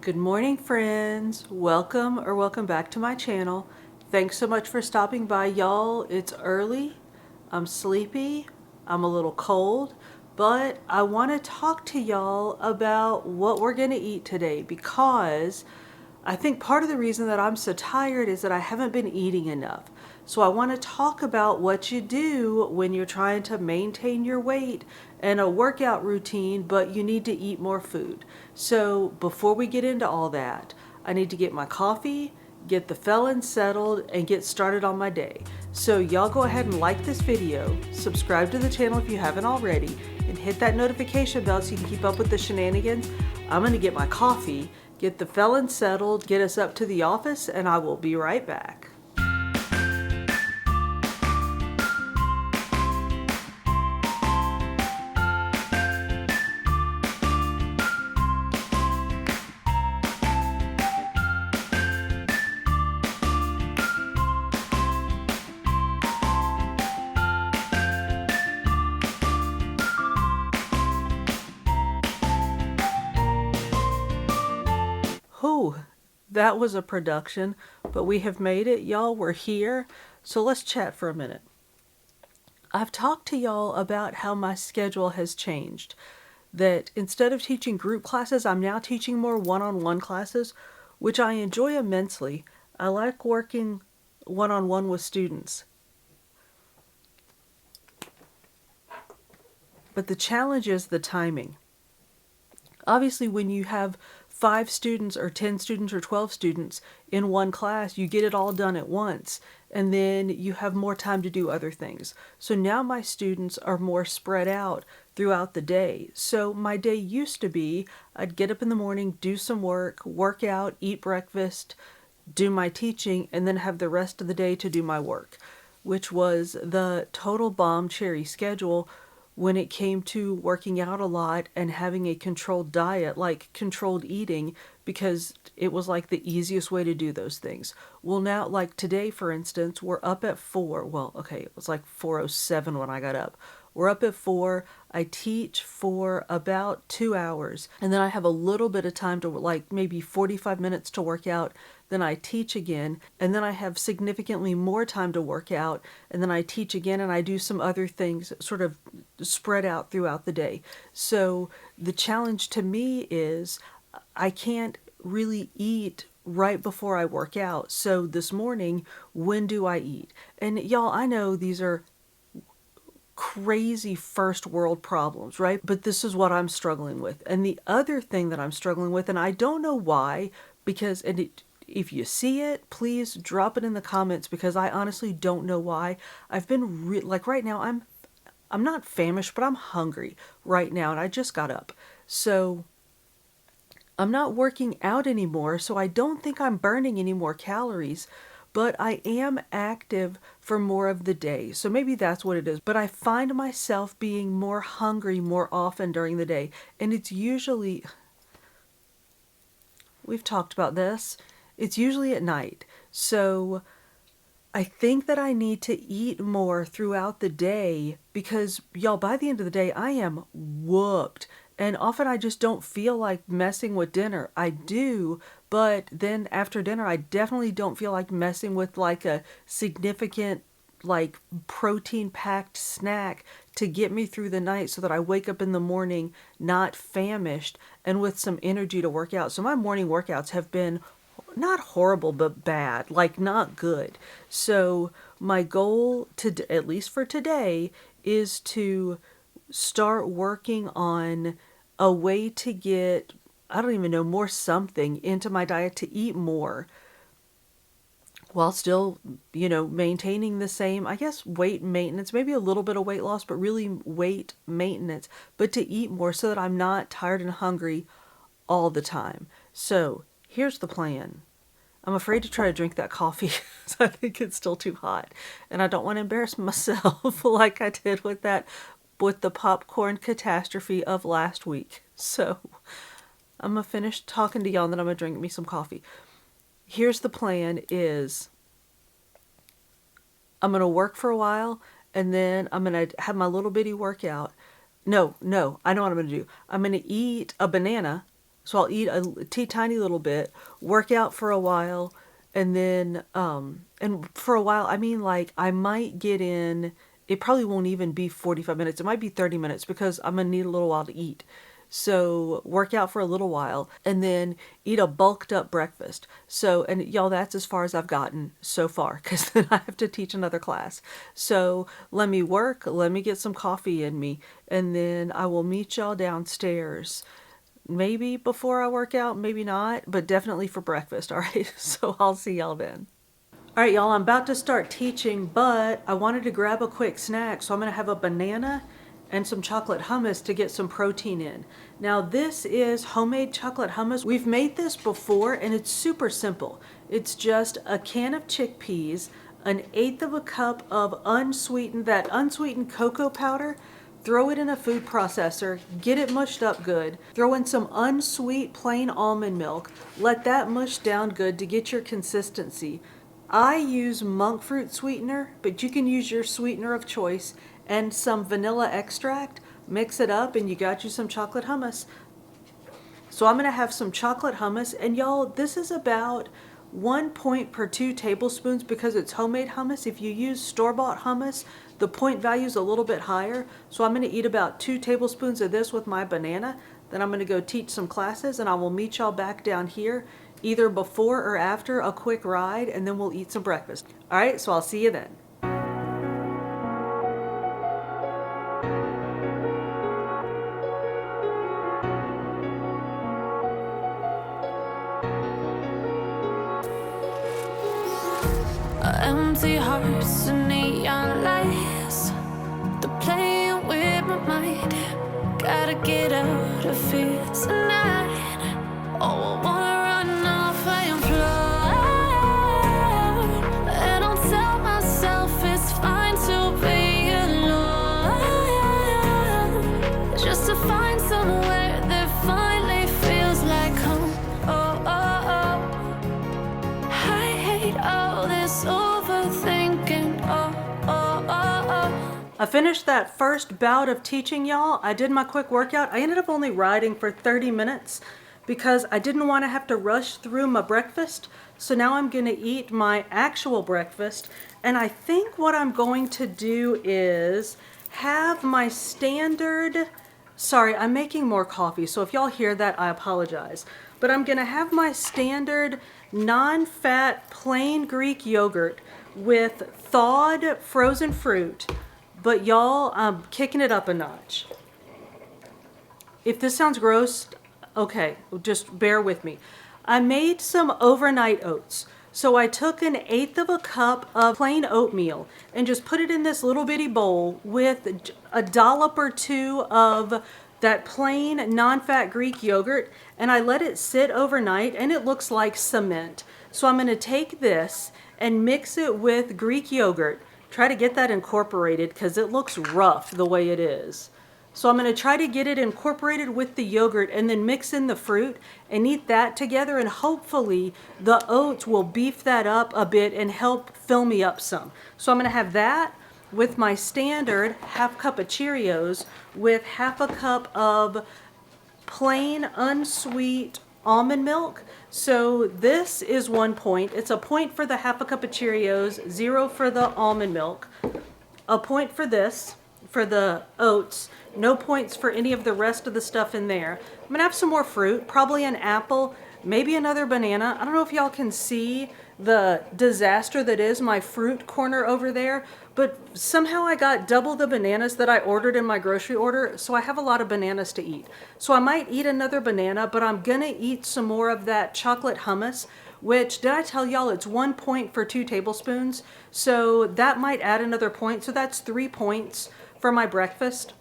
Good morning, friends. Welcome back to my channel. Thanks so much for stopping by, y'all. It's early. I'm sleepy. I'm a little cold, but I want to talk to y'all about what we're going to eat today because I think part of the reason that I'm so tired is that I haven't been eating enough. So I want to talk about what you do when you're trying to maintain your weight and a workout routine, but you need to eat more food. So before we get into all that, I need to get my coffee, get the felon settled, and get started on my day. So y'all go ahead and like this video, subscribe to the channel if you haven't already, and hit that notification bell so you can keep up with the shenanigans. I'm gonna get my coffee, get the felon settled, get us up to the office, and I will be right back. Whew, that was a production, but we have made it, y'all. We're here. So let's chat for a minute. I've talked to y'all about how my schedule has changed. That instead of teaching group classes, I'm now teaching more one-on-one classes, which I enjoy immensely. I like working one-on-one with students. But the challenge is the timing. Obviously, when you have 5 students or 10 students or 12 students in one class, you get it all done at once, and then you have more time to do other things. So now my students are more spread out throughout the day. So my day used to be, I'd get up in the morning, do some work out, eat breakfast, do my teaching, and then have the rest of the day to do my work, which was the total bomb cherry schedule when it came to working out a lot and having a controlled diet, like controlled eating, because it was like the easiest way to do those things. Well, now, like today, for instance, we're up at 4. Well, okay, it was like 4:07 when I got up. We're up at 4. I teach for about 2 hours, and then I have a little bit of time to, like, maybe 45 minutes to work out. Then I teach again, and then I have significantly more time to work out, and then I teach again, and I do some other things sort of spread out throughout the day. So the challenge to me is I can't really eat right before I work out. So this morning, when do I eat? And y'all, I know these are crazy first world problems, right? But this is what I'm struggling with. And the other thing that I'm struggling with, and I don't know why, because, if you see it, please drop it in the comments, because I honestly don't know why. I've been like right now, I'm not famished, but I'm hungry right now, and I just got up. So I'm not working out anymore, so I don't think I'm burning any more calories, but I am active for more of the day. So maybe that's what it is. But I find myself being more hungry more often during the day. And it's usually, we've talked about this, it's usually at night. So I think that I need to eat more throughout the day because, y'all, by the end of the day, I am whooped. And often I just don't feel like messing with dinner. I do, but then after dinner, I definitely don't feel like messing with like a significant, like, protein-packed snack to get me through the night so that I wake up in the morning not famished and with some energy to work out. So my morning workouts have been not horrible, but bad, like not good. So my goal, to at least for today, is to start working on a way to get, I don't even know, more something into my diet to eat more while still, maintaining the same, I guess, weight maintenance, maybe a little bit of weight loss, but really weight maintenance, but to eat more so that I'm not tired and hungry all the time. So here's the plan. I'm afraid to try to drink that coffee because I think it's still too hot. And I don't want to embarrass myself like I did with the popcorn catastrophe of last week. So I'm going to finish talking to y'all and then I'm going to drink me some coffee. Here's the plan is I'm going to work for a while and then I'm going to have my little bitty workout. No, I know what I'm going to do. I'm going to eat a banana So I'll eat a tiny little bit, work out for a while, and then, and for a while, I mean, like, I might get in, it probably won't even be 45 minutes. It might be 30 minutes because I'm going to need a little while to eat. So work out for a little while and then eat a bulked up breakfast. So, and y'all, that's as far as I've gotten so far because then I have to teach another class. So let me work, let me get some coffee in me, and then I will meet y'all downstairs. Maybe before I work out, maybe not, but definitely for breakfast. All right. So I'll see y'all then. All right, y'all, I'm about to start teaching, but I wanted to grab a quick snack. So I'm going to have a banana and some chocolate hummus to get some protein in. Now, this is homemade chocolate hummus. We've made this before and it's super simple. It's just a can of chickpeas, an eighth of a cup of unsweetened cocoa powder. Throw it in a food processor, get it mushed up good, throw in some unsweet plain almond milk, let that mush down good to get your consistency. I use monk fruit sweetener, but you can use your sweetener of choice, and some vanilla extract. Mix it up and you got you some chocolate hummus. So I'm gonna have some chocolate hummus, and y'all, this is about 1 point per 2 tablespoons because it's homemade hummus. If you use store-bought hummus, the point value is a little bit higher. So I'm gonna eat about 2 tablespoons of this with my banana. Then I'm gonna go teach some classes, and I will meet y'all back down here either before or after a quick ride, and then we'll eat some breakfast. All right, so I'll see you then. Empty hearts and neon lights, they're playing with my mind. Gotta get out of here tonight. Oh, I wanna run off and fly, and I'll tell myself it's fine to be alone, just to find somewhere that finally feels like home. Oh, oh, oh. I hate all this overthinking. Oh, oh, oh, oh. I finished that first bout of teaching, y'all. I did my quick workout. I ended up only riding for 30 minutes because I didn't want to have to rush through my breakfast. So now I'm going to eat my actual breakfast. And I think what I'm going to do is have my standard... Sorry, I'm making more coffee, so if y'all hear that, I apologize. But I'm going to have my standard non-fat plain Greek yogurt with thawed frozen fruit. But y'all, I'm kicking it up a notch. If this sounds gross, okay, just bear with me. I made some overnight oats. So I took an eighth of a cup of plain oatmeal and just put it in this little bitty bowl with a dollop or two of that plain non-fat Greek yogurt, and I let it sit overnight, and it looks like cement. So I'm going to take this and mix it with Greek yogurt. Try to get that incorporated because it looks rough the way it is. So I'm going to try to get it incorporated with the yogurt and then mix in the fruit and eat that together, and hopefully the oats will beef that up a bit and help fill me up some. So I'm going to have that with my standard half cup of Cheerios with half a cup of plain unsweet almond milk. So this is 1 point. It's a point for the half a cup of Cheerios, 0 for the almond milk, a point for this, for the oats, no points for any of the rest of the stuff in there. I'm gonna have some more fruit, probably an apple, maybe another banana. I don't know if y'all can see the disaster that is my fruit corner over there, but somehow I got double the bananas that I ordered in my grocery order, so I have a lot of bananas to eat. So I might eat another banana, but I'm gonna eat some more of that chocolate hummus, which, did I tell y'all, it's 1 point for 2 tablespoons, so that might add another point, so that's 3 points for my breakfast.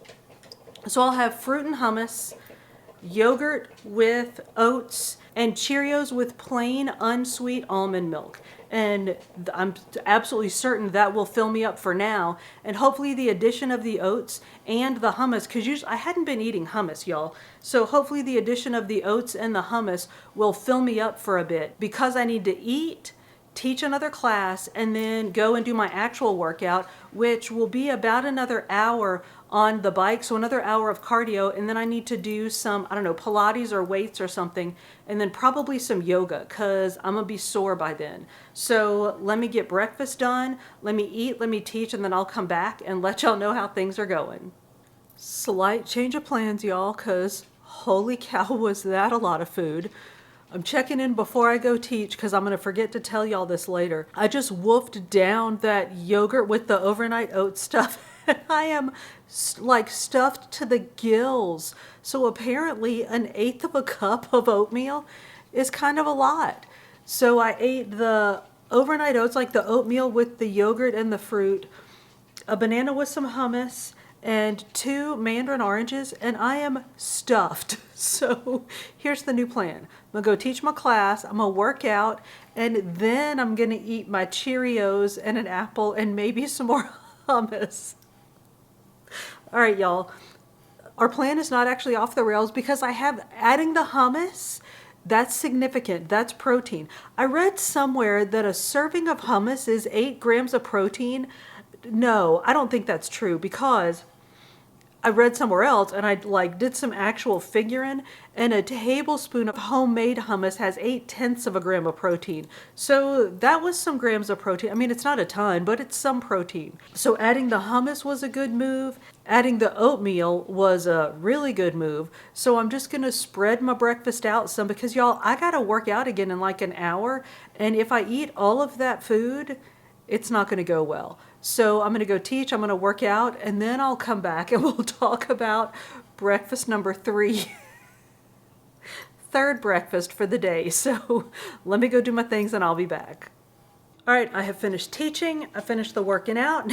So I'll have fruit and hummus, yogurt with oats, and Cheerios with plain unsweet almond milk. And I'm absolutely certain that will fill me up for now. And hopefully the addition of the oats and the hummus, because usually I hadn't been eating hummus, y'all. So hopefully the addition of the oats and the hummus will fill me up for a bit, because I need to eat, teach another class, and then go and do my actual workout, which will be about another hour on the bike, so another hour of cardio, and then I need to do some, I don't know, Pilates or weights or something, and then probably some yoga, because I'm gonna be sore by then. So let me get breakfast done, let me eat, let me teach, and then I'll come back and let y'all know how things are going. Slight change of plans, y'all, because holy cow, was that a lot of food. I'm checking in before I go teach because I'm going to forget to tell y'all this later. I just wolfed down that yogurt with the overnight oat stuff. And I am like stuffed to the gills. So apparently an eighth of a cup of oatmeal is kind of a lot. So I ate the overnight oats, like the oatmeal with the yogurt and the fruit, a banana with some hummus, and 2 mandarin oranges, and I am stuffed. So here's the new plan. I'm gonna go teach my class, I'm gonna work out, and then I'm gonna eat my Cheerios and an apple and maybe some more hummus. All right, y'all. Our plan is not actually off the rails because I have adding the hummus. That's significant. That's protein. I read somewhere that a serving of hummus is 8 grams of protein. No, I don't think that's true because I read somewhere else and I did some actual figuring, and a tablespoon of homemade hummus has 0.8 of a gram of protein. So that was some grams of protein. I mean, it's not a ton, but it's some protein. So adding the hummus was a good move. Adding the oatmeal was a really good move. So I'm just gonna spread my breakfast out some because y'all, I gotta work out again in like an hour. And if I eat all of that food, it's not gonna go well. So I'm going to go teach, I'm going to work out, and then I'll come back and we'll talk about breakfast number 3. Third breakfast for the day. So let me go do my things and I'll be back. All right, I have finished teaching. I finished the working out.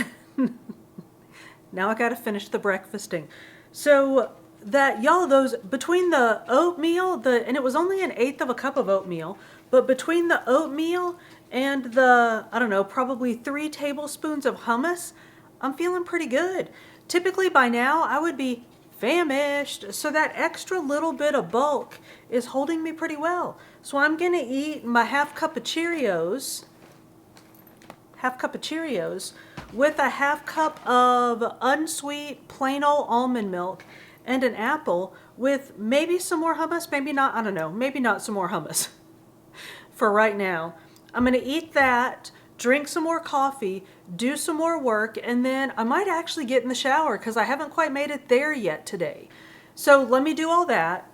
Now I got to finish the breakfasting. So that, y'all, those, between the oatmeal, and it was only 1/8 of a cup of oatmeal, but between the oatmeal and the, I don't know, probably 3 tablespoons of hummus, I'm feeling pretty good. Typically by now I would be famished, so that extra little bit of bulk is holding me pretty well. So I'm gonna eat my half cup of Cheerios with a half cup of unsweet plain old almond milk and an apple with maybe some more hummus, maybe not, I don't know, maybe not some more hummus for right now. I'm going to eat that, drink some more coffee, do some more work, and then I might actually get in the shower because I haven't quite made it there yet today. So let me do all that.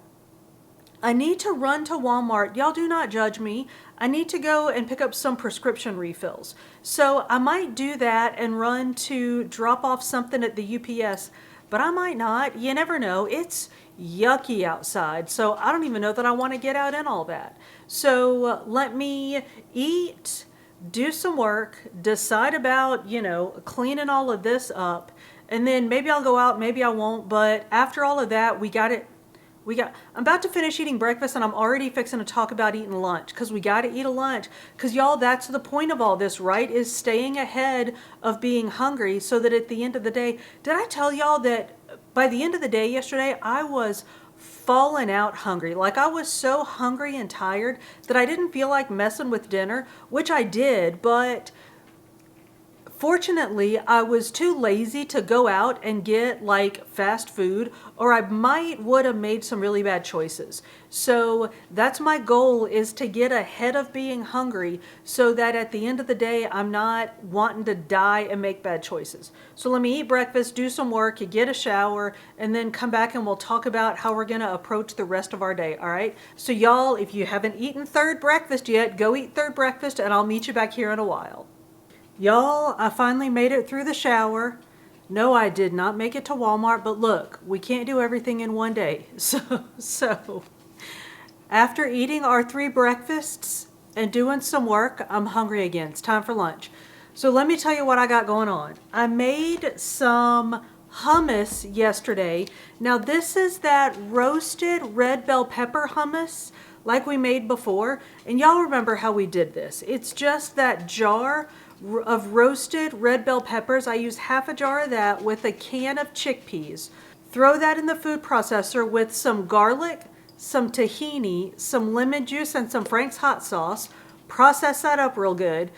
I need to run to Walmart. Y'all do not judge me. I need to go and pick up some prescription refills. So I might do that and run to drop off something at the UPS, but I might not. You never know. It's yucky outside, so I don't even know that I want to get out in all that. So let me eat, do some work, decide about, cleaning all of this up, and then maybe I'll go out, maybe I won't, but after all of that, I'm about to finish eating breakfast and I'm already fixing to talk about eating lunch because we got to eat a lunch because y'all, that's the point of all this, right? Is staying ahead of being hungry so that at the end of the day, did I tell y'all that by the end of the day yesterday, I was falling out hungry. Like I was so hungry and tired that I didn't feel like messing with dinner, which I did, but fortunately, I was too lazy to go out and get like fast food, or I would have made some really bad choices. So that's my goal, is to get ahead of being hungry so that at the end of the day, I'm not wanting to die and make bad choices. So let me eat breakfast, do some work, get a shower, and then come back and we'll talk about how we're gonna approach the rest of our day, all right? So y'all, if you haven't eaten third breakfast yet, go eat third breakfast and I'll meet you back here in a while. Y'all, I finally made it through the shower. No, I did not make it to Walmart, but look, we can't do everything in one day. So after eating our 3 breakfasts and doing some work, I'm hungry again. It's time for lunch. So let me tell you what I got going on. I made some hummus yesterday. Now this is that roasted red bell pepper hummus like we made before. And y'all remember how we did this. It's just that jar of roasted red bell peppers. I use half a jar of that with a can of chickpeas. Throw that in the food processor with some garlic, some tahini, some lemon juice, and some Frank's hot sauce. Process that up real good.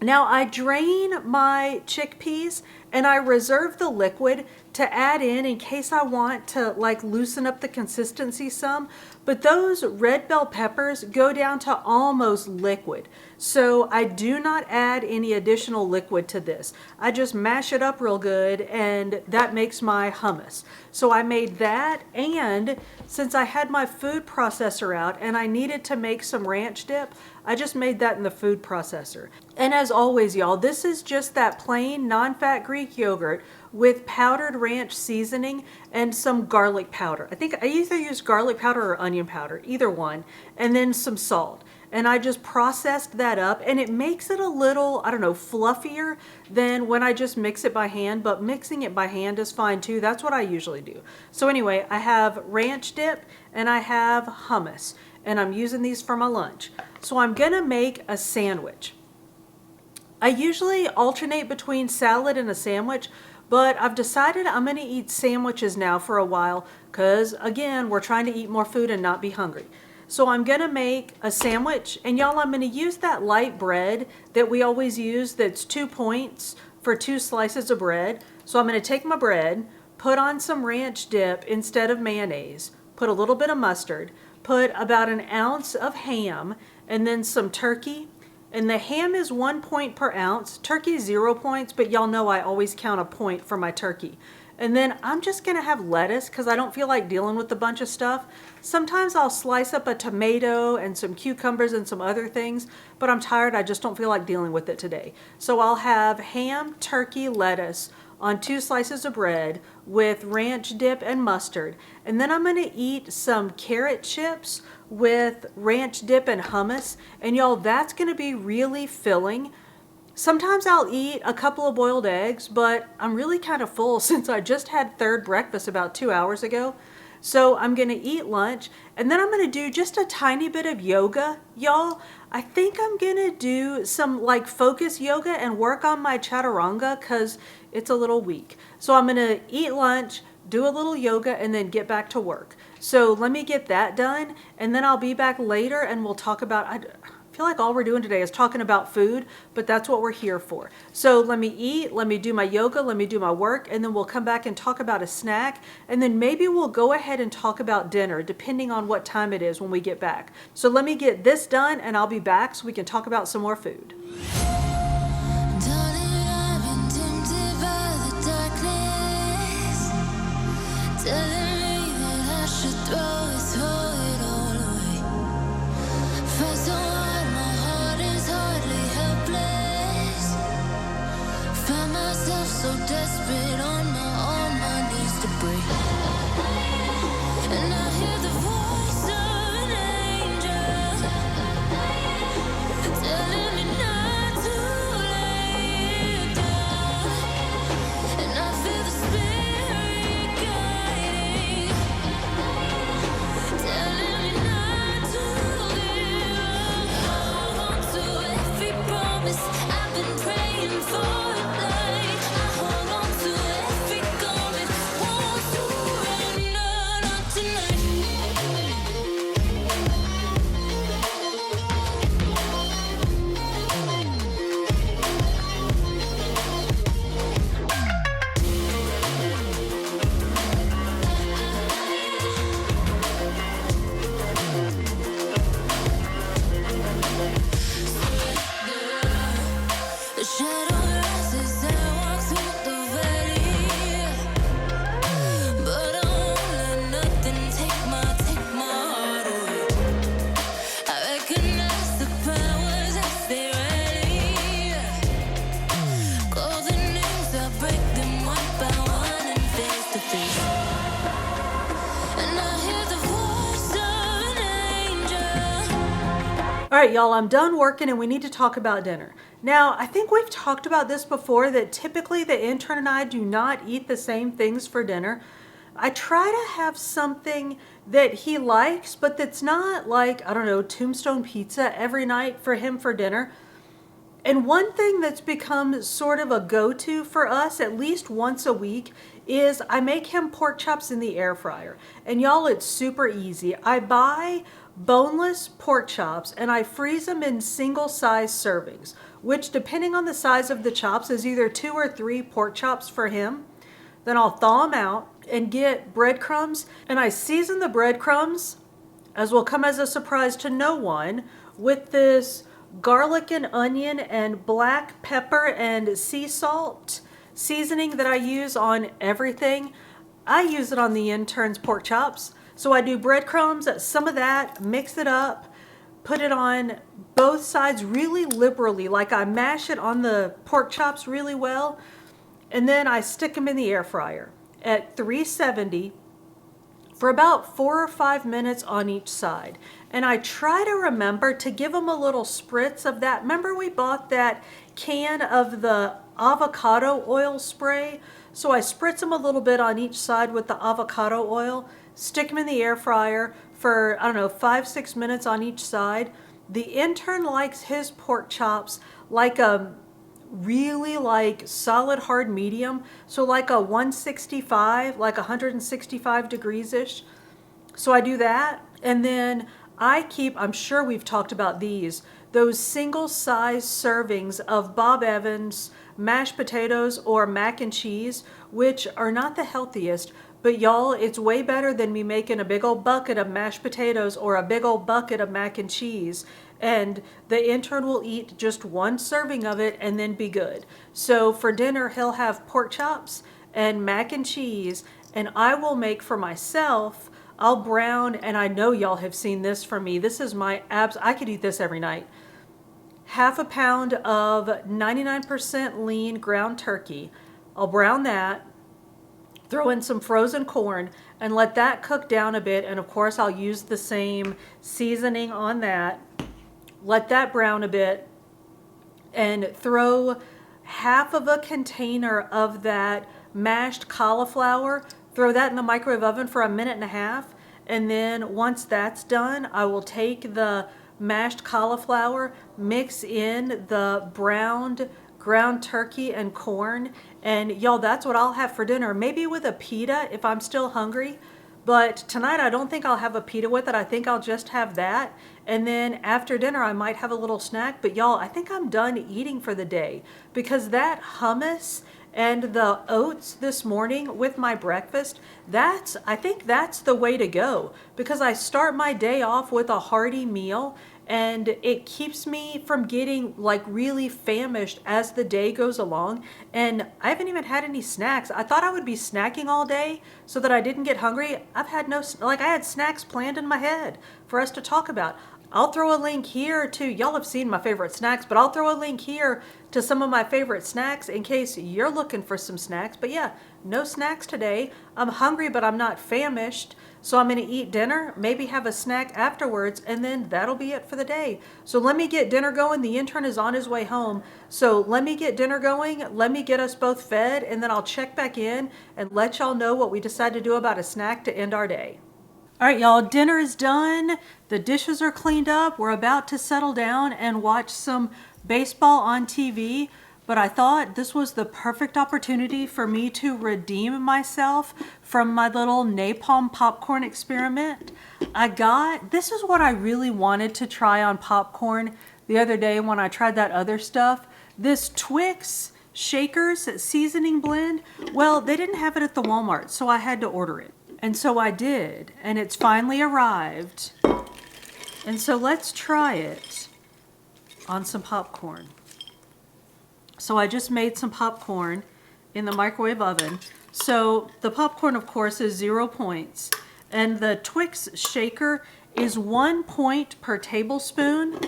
Now I drain my chickpeas and I reserve the liquid to add in case I want to like loosen up the consistency some. But those red bell peppers go down to almost liquid. So I do not add any additional liquid to this. I just mash it up real good and that makes my hummus. So I made that, and since I had my food processor out and I needed to make some ranch dip, I just made that in the food processor. And as always, y'all, this is just that plain non-fat Greek yogurt with powdered ranch seasoning and some garlic powder. I think I either use garlic powder or onion powder, either one, and then some salt. And I just processed that up, and it makes it a little, I don't know, fluffier than when I just mix it by hand, but mixing it by hand is fine too. That's what I usually do. So anyway, I have ranch dip and I have hummus, and I'm using these for my lunch. So I'm gonna make a sandwich. I usually alternate between salad and a sandwich, but I've decided I'm gonna eat sandwiches now for a while because, again, we're trying to eat more food and not be hungry. So I'm gonna make a sandwich, and y'all, I'm gonna use that light bread that we always use that's 2 points for 2 slices of bread. So I'm gonna take my bread, put on some ranch dip instead of mayonnaise, put a little bit of mustard, put about an ounce of ham, and then some turkey. And the ham is 1 point per ounce. Turkey is 0 points, but y'all know I always count a point for my turkey. And then I'm just gonna have lettuce because I don't feel like dealing with a bunch of stuff. Sometimes I'll slice up a tomato and some cucumbers and some other things, but I'm tired, I just don't feel like dealing with it today. So I'll have ham, turkey, lettuce on 2 slices of bread with ranch dip and mustard. And then I'm gonna eat some carrot chips with ranch dip and hummus. And y'all, that's gonna be really filling. Sometimes I'll eat a couple of boiled eggs, but I'm really kind of full since I just had third breakfast about 2 hours ago. So I'm gonna eat lunch, and then I'm gonna do just a tiny bit of yoga, y'all. I think I'm gonna do some like focus yoga and work on my chaturanga because it's a little weak. So I'm gonna eat lunch, do a little yoga, and then get back to work. So let me get that done, and then I'll be back later and we'll talk about, I feel like all we're doing today is talking about food, but that's what we're here for. So let me eat, let me do my yoga, let me do my work, and then we'll come back and talk about a snack, and then maybe we'll go ahead and talk about dinner, depending on what time it is when we get back. So let me get this done, and I'll be back so we can talk about some more food. Darling, I've been tempted by the darkness, telling me that I should throw it all away. Fight so hard, my heart is hardly helpless. Find myself so desperate on my knees to break. And I hear the voice of an angel telling me not to lay it down. And I feel the spirit guiding, telling me not to give up. Hold on to every promise I've been praying for at night. I hold on to every garment, won't surrender, not tonight. The shadow rises, I walk through the valley, but I won't let nothing take my heart away. I recognize the powers as they rally. Call the names, I break them one by one and face to face. And I hear the voice of an angel. All right, y'all, I'm done working and we need to talk about dinner. Now, I think we've talked about this before, that typically the intern and I do not eat the same things for dinner. I try to have something that he likes, but that's not like, I don't know, Tombstone pizza every night for him for dinner. And one thing that's become sort of a go-to for us at least once a week is I make him pork chops in the air fryer. And y'all, it's super easy. I buy boneless pork chops, and I freeze them in single size servings, which depending on the size of the chops is either 2 or 3 pork chops for him. Then I'll thaw them out and get breadcrumbs, and I season the breadcrumbs, as will come as a surprise to no one, with this garlic and onion and black pepper and sea salt seasoning that I use on everything. I use it on the intern's pork chops. So I do breadcrumbs, some of that, mix it up, put it on both sides really liberally, like I mash it on the pork chops really well, and then I stick them in the air fryer at 370 for about 4 or 5 minutes on each side. And I try to remember to give them a little spritz of that. Remember we bought that can of the avocado oil spray? So I spritz them a little bit on each side with the avocado oil, stick them in the air fryer for, I don't know, 5-6 minutes on each side. The intern likes his pork chops like a really like solid hard medium, so like a 165, like 165 degrees ish. So I do that, and then I keep, I'm sure we've talked about those single size servings of Bob Evans mashed potatoes or mac and cheese, which are not the healthiest, but y'all, it's way better than me making a big old bucket of mashed potatoes or a big old bucket of mac and cheese. And the intern will eat just one serving of it and then be good. So for dinner, he'll have pork chops and mac and cheese, and I will make for myself, I'll brown, and I know y'all have seen this from me. This is my abs, I could eat this every night. Half a pound of 99% lean ground turkey. I'll brown that, throw in some frozen corn, and let that cook down a bit. And of course, I'll use the same seasoning on that. Let that brown a bit, and throw half of a container of that mashed cauliflower. Throw that in the microwave oven for 1.5 minutes. And then once that's done, I will take the mashed cauliflower, mix in the browned ground turkey and corn, and y'all, that's what I'll have for dinner. Maybe with a pita if I'm still hungry, but tonight I don't think I'll have a pita with it. I think I'll just have that, and then after dinner I might have a little snack. But y'all, I think I'm done eating for the day, because that hummus and the oats this morning with my breakfast, I think that's the way to go, because I start my day off with a hearty meal, and it keeps me from getting like really famished as the day goes along. And I haven't even had any snacks. I thought I would be snacking all day so that I didn't get hungry. I've had no, like I had snacks planned in my head for us to talk about. I'll throw a link here to, y'all have seen my favorite snacks, but I'll throw a link here to some of my favorite snacks in case you're looking for some snacks. But yeah, no snacks today. I'm hungry, but I'm not famished. So I'm going to eat dinner, maybe have a snack afterwards, and then that'll be it for the day. So let me get dinner going. The intern is on his way home. So let me get dinner going. Let me get us both fed, and then I'll check back in and let y'all know what we decide to do about a snack to end our day. All right, y'all, dinner is done. The dishes are cleaned up. We're about to settle down and watch some baseball on TV. But I thought this was the perfect opportunity for me to redeem myself from my little napalm popcorn experiment. This is what I really wanted to try on popcorn the other day when I tried that other stuff. This Twix Shakers seasoning blend. Well, they didn't have it at the Walmart, so I had to order it. And so I did, and it's finally arrived. And so let's try it on some popcorn. So I just made some popcorn in the microwave oven. So the popcorn, of course, is 0 points. And the Twix shaker is 1 point per tablespoon.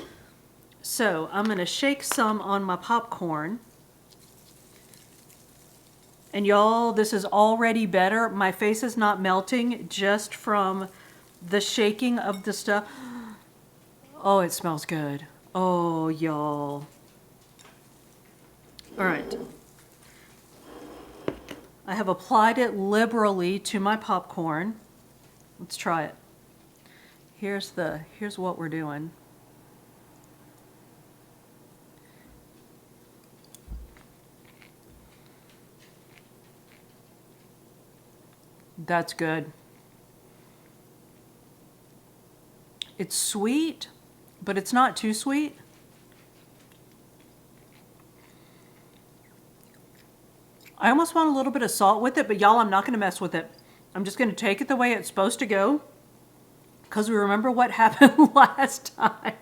So I'm going to shake some on my popcorn. And y'all, this is already better. My face is not melting just from the shaking of the stuff. Oh, it smells good. Oh, y'all. All right. I have applied it liberally to my popcorn. Let's try it. Here's what we're doing. That's good. It's sweet, but it's not too sweet. I almost want a little bit of salt with it, but y'all, I'm not going to mess with it. I'm just going to take it the way it's supposed to go, because we remember what happened last time.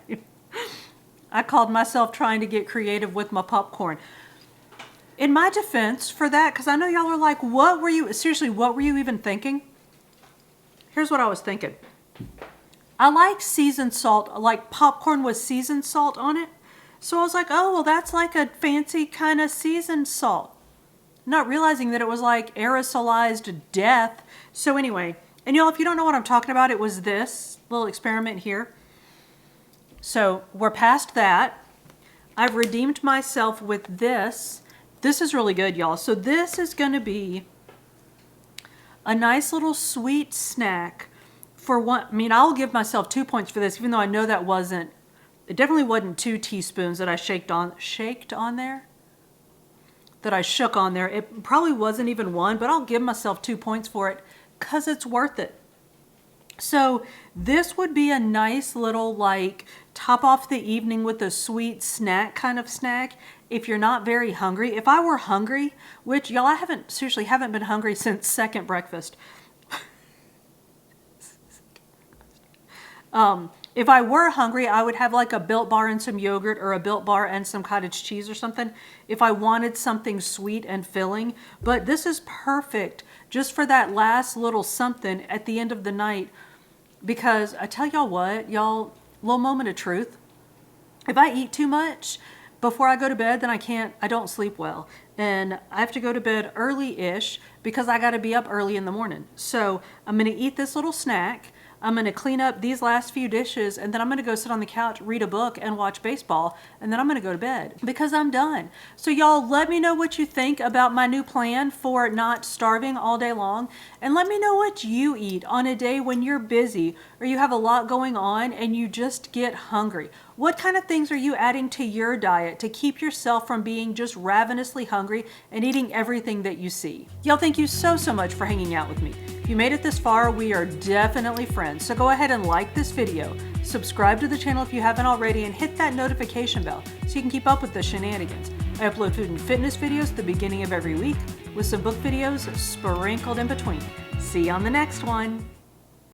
I called myself trying to get creative with my popcorn. In my defense for that, because I know y'all are like, what were you even thinking? Here's what I was thinking. I like seasoned salt, like popcorn with seasoned salt on it. So I was like, oh, well, that's like a fancy kind of seasoned salt. Not realizing that it was like aerosolized death. So anyway, and y'all, if you don't know what I'm talking about, it was this little experiment here. So we're past that. I've redeemed myself with this. This is really good, y'all. So this is going to be a nice little sweet snack for one. I mean, I'll give myself 2 points for this, even though I know that it definitely wasn't 2 teaspoons that I shaked on there. That I shook on there. It probably wasn't even 1, but I'll give myself 2 points for it because it's worth it. So this would be a nice little like top off the evening with a sweet snack kind of snack if you're not very hungry. If I were hungry, which y'all, I seriously haven't been hungry since second breakfast. If I were hungry, I would have like a Built Bar and some yogurt, or a Built Bar and some cottage cheese or something if I wanted something sweet and filling. But this is perfect just for that last little something at the end of the night. Because I tell y'all what, y'all, little moment of truth. If I eat too much before I go to bed, then I don't sleep well. And I have to go to bed early-ish because I got to be up early in the morning. So I'm going to eat this little snack. I'm going to clean up these last few dishes, and then I'm going to go sit on the couch, read a book, and watch baseball, and then I'm going to go to bed because I'm done. So y'all, let me know what you think about my new plan for not starving all day long, and let me know what you eat on a day when you're busy or you have a lot going on and you just get hungry. What kind of things are you adding to your diet to keep yourself from being just ravenously hungry and eating everything that you see? Y'all, thank you so much for hanging out with me. If you made it this far, we are definitely friends. So go ahead and like this video, subscribe to the channel if you haven't already, and hit that notification bell so you can keep up with the shenanigans. I upload food and fitness videos at the beginning of every week with some book videos sprinkled in between. See you on the next one.